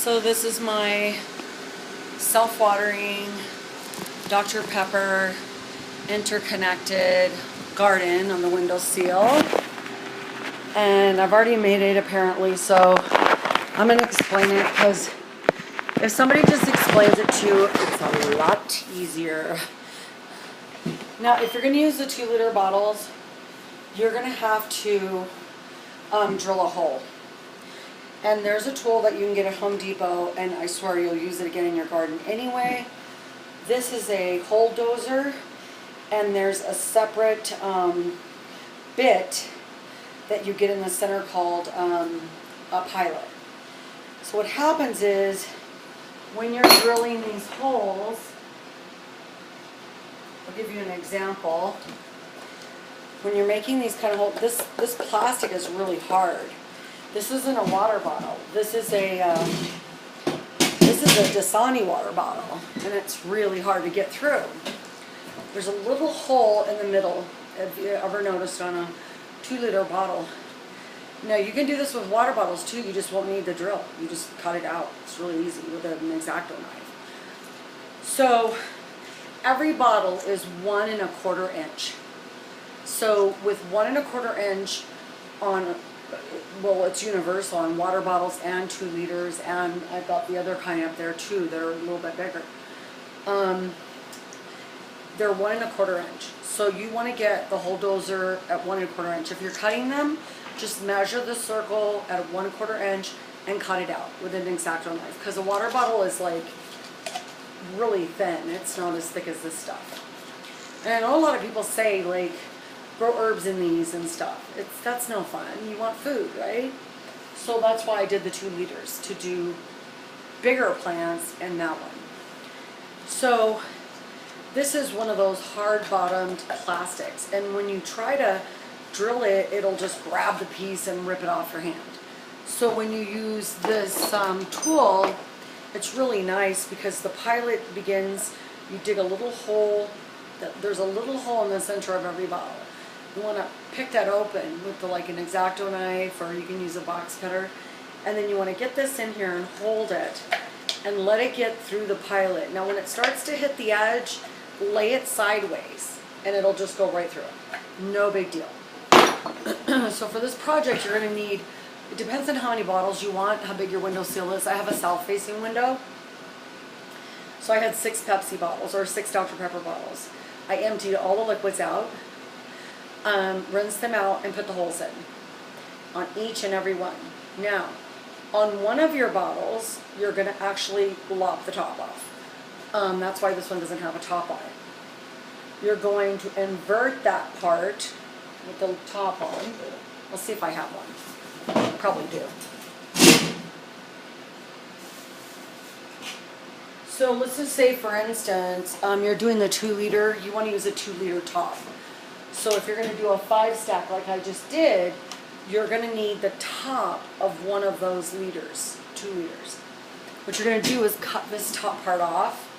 So this is my self-watering Dr. Pepper interconnected garden on the Windowsill. And I've already made it apparently, so I'm going to explain it because if somebody just explains it to you, it's a lot easier. Now, if you're going to use the 2-liter bottles, you're going to have to drill a hole. And there's a tool that you can get at Home Depot, and I swear you'll use it again in your garden anyway. This is a hole dozer, and there's a separate bit that you get in the center called a pilot. So what happens is, when you're drilling these holes, I'll give you an example. When you're making these kind of holes, this plastic is really hard. This isn't a water bottle. This is a Dasani water bottle, and it's really hard to get through. There's a little hole in the middle. Have you ever noticed on a 2-liter bottle? Now you can do this with water bottles too. You just won't need the drill. You just cut it out. It's really easy with an X-Acto knife. So every bottle is 1 1/4 inch. So with 1 1/4 inch on, well, it's universal on water bottles and 2 liters, and I've got the other kind up there too. They're a little bit bigger. They're 1 1/4 inch. So you want to get the hole dozer at 1 1/4 inch. If you're cutting them, just measure the circle at 1 1/4 inch and cut it out with an X-Acto knife. Because a water bottle is like really thin. It's not as thick as this stuff. And I know a lot of people say like, grow herbs in these and stuff. That's no fun. You want food, right? So that's why I did the 2 liters, to do bigger plants and that one. So this is one of those hard-bottomed plastics, and when you try to drill it, it'll just grab the piece and rip it off your hand. So when you use this tool, it's really nice because the pilot begins, you dig a little hole, there's a little hole in the center of every bottle. You want to pick that open with like an X-Acto knife, or you can use a box cutter, and then you want to get this in here and hold it and let it get through the pilot. Now when it starts to hit the edge, lay it sideways and it'll just go right through it. No big deal. So for this project you're going to need, it depends on how many bottles you want, how big your windowsill is. I have a south-facing window, so I had 6 Pepsi bottles, or 6 Dr. Pepper bottles. I emptied all the liquids out, rinse them out, and put the holes in on each and every one. Now, on one of your bottles, you're going to actually lop the top off. That's why this one doesn't have a top on it. You're going to invert that part with the top on. We'll see if I have one. I probably do. So let's just say, for instance, you're doing the 2-liter. You want to use a 2-liter top. So if you're going to do a 5-stack like I just did, you're going to need the top of one of those liters, 2 liters. What you're going to do is cut this top part off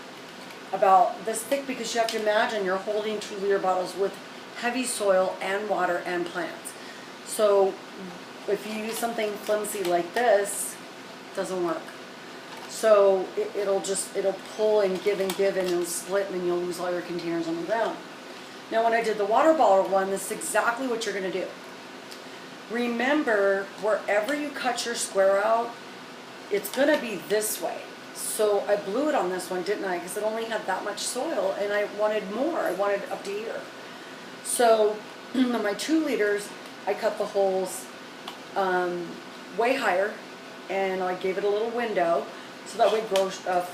about this thick, because you have to imagine you're holding 2-liter bottles with heavy soil and water and plants. So if you use something flimsy like this, it doesn't work. So it'll pull and give, and it'll split, and then you'll lose all your containers on the ground. Now when I did the water bottle one, this is exactly what you're going to do. Remember, wherever you cut your square out, it's going to be this way. So I blew it on this one, didn't I? Because it only had that much soil, and I wanted more. I wanted up to here. So on my 2 liters, I cut the holes way higher, and I gave it a little window, so that way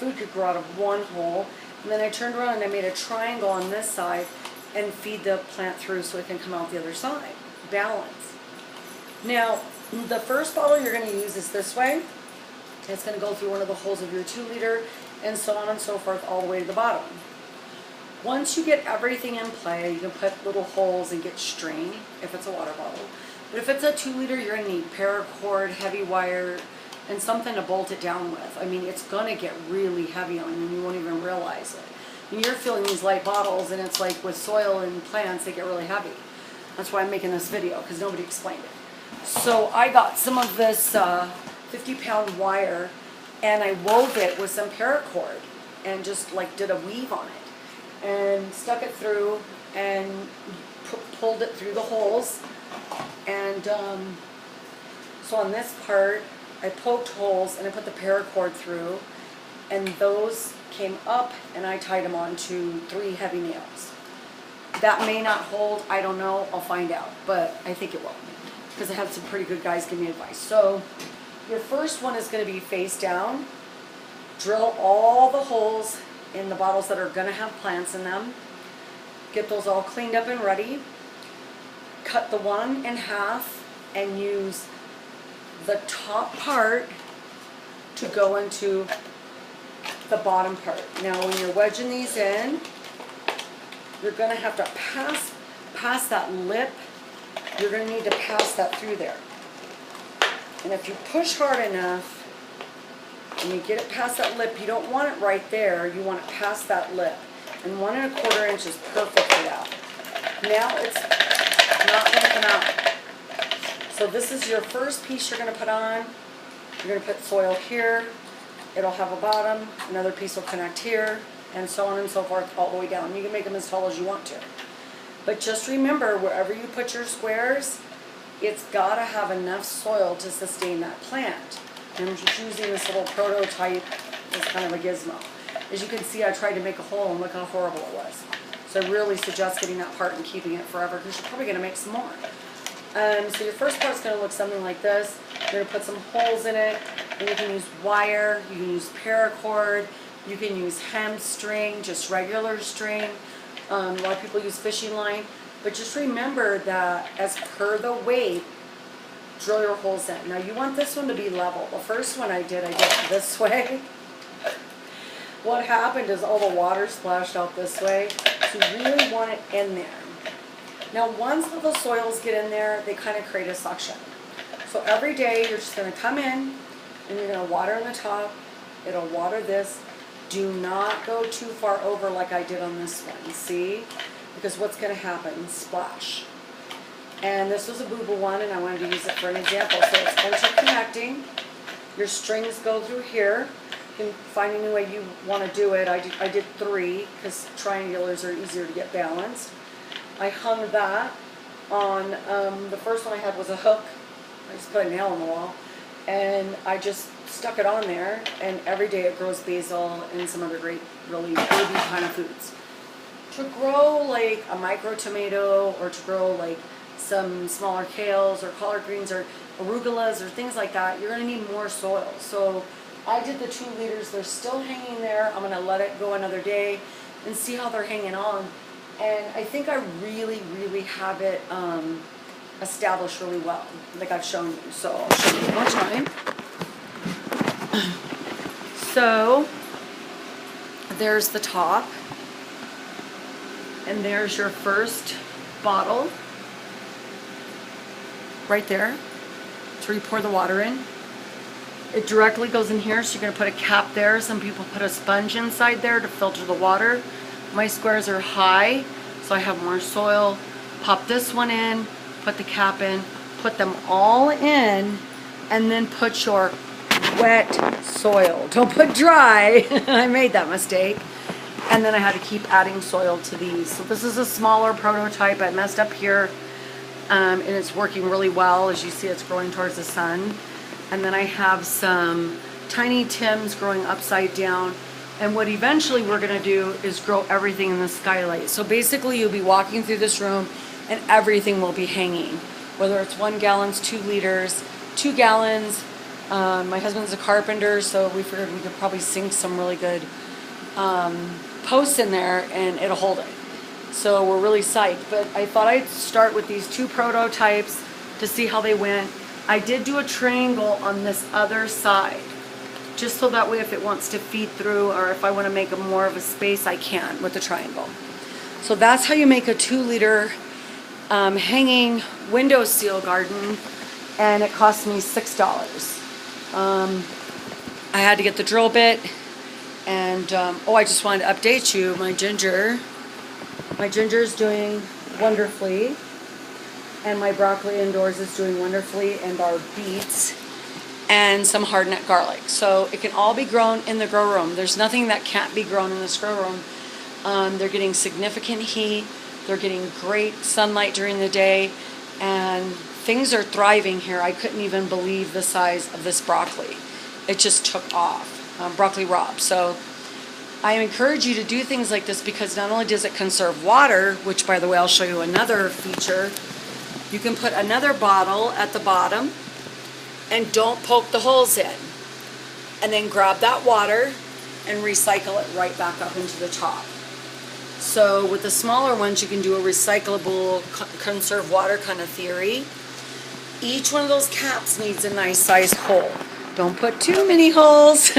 food could grow out of one hole. And then I turned around and I made a triangle on this side and feed the plant through so it can come out the other side. Balance. Now, the first bottle you're going to use is this way. It's going to go through one of the holes of your 2-liter, and so on and so forth, all the way to the bottom. Once you get everything in play, you can put little holes and get string if it's a water bottle. But if it's a 2-liter, you're going to need paracord, heavy wire, and something to bolt it down with. I mean, it's going to get really heavy on you and you won't even realize it. And you're filling these light bottles, and it's like with soil and plants, they get really heavy. That's why I'm making this video, because nobody explained it. So I got some of this 50-pound wire and I wove it with some paracord and just like did a weave on it and stuck it through and pulled it through the holes. And so on this part I poked holes and I put the paracord through, and those came up and I tied them onto 3 heavy nails. That may not hold, I don't know, I'll find out, but I think it will, because I had some pretty good guys give me advice. So your first one is going to be face down. Drill all the holes in the bottles that are going to have plants in them. Get those all cleaned up and ready. Cut the one in half and use the top part to go into the bottom part. Now when you're wedging these in, you're going to have to pass that lip. You're going to need to pass that through there. And if you push hard enough and you get it past that lip, you don't want it right there, you want it past that lip. And 1 1/4 inch is perfect for that. Now it's not going to come out. So this is your first piece you're going to put on. You're going to put soil here. It'll have a bottom. Another piece will connect here, and so on and so forth all the way down. You can make them as tall as you want to. But just remember, wherever you put your squares, it's got to have enough soil to sustain that plant. And I'm just using this little prototype as kind of a gizmo. As you can see, I tried to make a hole, and look how horrible it was. So I really suggest getting that part and keeping it forever, because you're probably going to make some more. So your first part's going to look something like this. You're going to put some holes in it, and you can use wire, you can use paracord, you can use hemp string, just regular string. A lot of people use fishing line, but just remember that as per the weight, drill your holes in. Now you want this one to be level. The first one I did it this way. What happened is all the water splashed out this way, so you really want it in there. Now once the soils get in there, they kind of create a suction. So every day you're just going to come in and you're going to water in the top. It'll water this. Do not go too far over like I did on this one, see? Because what's going to happen? Splash. And this was a boo-boo one, and I wanted to use it for an example. So it's interconnecting. Your strings go through here. You can find any way you want to do it. I did 3 because triangulars are easier to get balanced. I hung that on, the first one I had was a hook. I just put a nail in the wall, and I just stuck it on there, and every day it grows basil and some other great, really herby kind of foods. To grow like a micro tomato, or to grow like some smaller kales or collard greens or arugulas or things like that, you're going to need more soil. So I did the 2 liters. They're still hanging there. I'm going to let it go another day and see how they're hanging on. And I think I really, really have it established really well, like I've shown you. So I'll show you one more time. So there's the top, and there's your first bottle right there. That's where you pour the water in. It directly goes in here, so you're going to put a cap there. Some people put a sponge inside there to filter the water. My squares are high, so I have more soil. Pop this one in, put the cap in, put them all in, and then put your wet soil. Don't put dry. I made that mistake. And then I had to keep adding soil to these. So this is a smaller prototype. I messed up here, and it's working really well. As you see, it's growing towards the sun. And then I have some tiny Tims growing upside down. And what eventually we're going to do is grow everything in the skylight. So basically you'll be walking through this room and everything will be hanging. Whether it's 1 gallon, 2 liters, 2 gallons. My husband's a carpenter, so we figured we could probably sink some really good posts in there and it'll hold it. So we're really psyched. But I thought I'd start with these 2 prototypes to see how they went. I did do a triangle on this other side, just so that way if it wants to feed through, or if I want to make more of a space, I can with the triangle. So that's how you make a 2 liter hanging windowsill garden, and it cost me $6. I had to get the drill bit, and oh, I just wanted to update you. My ginger is doing wonderfully, and my broccoli indoors is doing wonderfully, and our beets. and some hard nut garlic. So it can all be grown in the grow room. There's nothing that can't be grown in this grow room. They're getting significant heat. They're getting great sunlight during the day, and things are thriving here. I couldn't even believe the size of this broccoli. It just took off, broccoli rabe. So I encourage you to do things like this because not only does it conserve water, which by the way I'll show you another feature, you can put another bottle at the bottom and don't poke the holes in. And then grab that water and recycle it right back up into the top. So with the smaller ones, you can do a recyclable, conserve water kind of theory. Each one of those caps needs a nice sized hole. Don't put too many holes.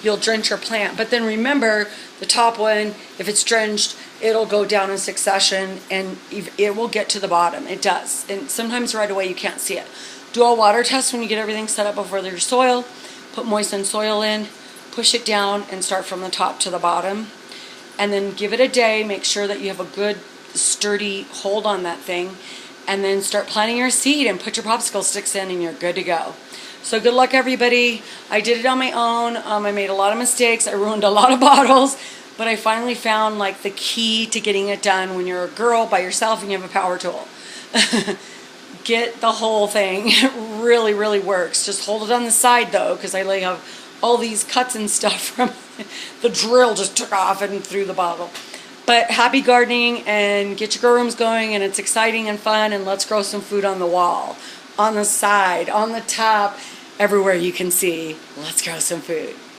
You'll drench your plant. But then remember, the top one, if it's drenched, it'll go down in succession and it will get to the bottom. It does. And sometimes right away you can't see it. Do a water test when you get everything set up before your soil. Put moistened soil in, push it down, and start from the top to the bottom. And then give it a day. Make sure that you have a good, sturdy hold on that thing. And then start planting your seed and put your popsicle sticks in and you're good to go. So good luck, everybody. I did it on my own. I made a lot of mistakes. I ruined a lot of bottles. But I finally found like the key to getting it done when you're a girl by yourself and you have a power tool. Get the whole thing. It really, really works. Just hold it on the side though, because I have all these cuts and stuff from the drill just took off and threw the bottle. But happy gardening and get your grow rooms going, and it's exciting and fun, and let's grow some food on the wall, on the side, on the top, everywhere you can see. Let's grow some food.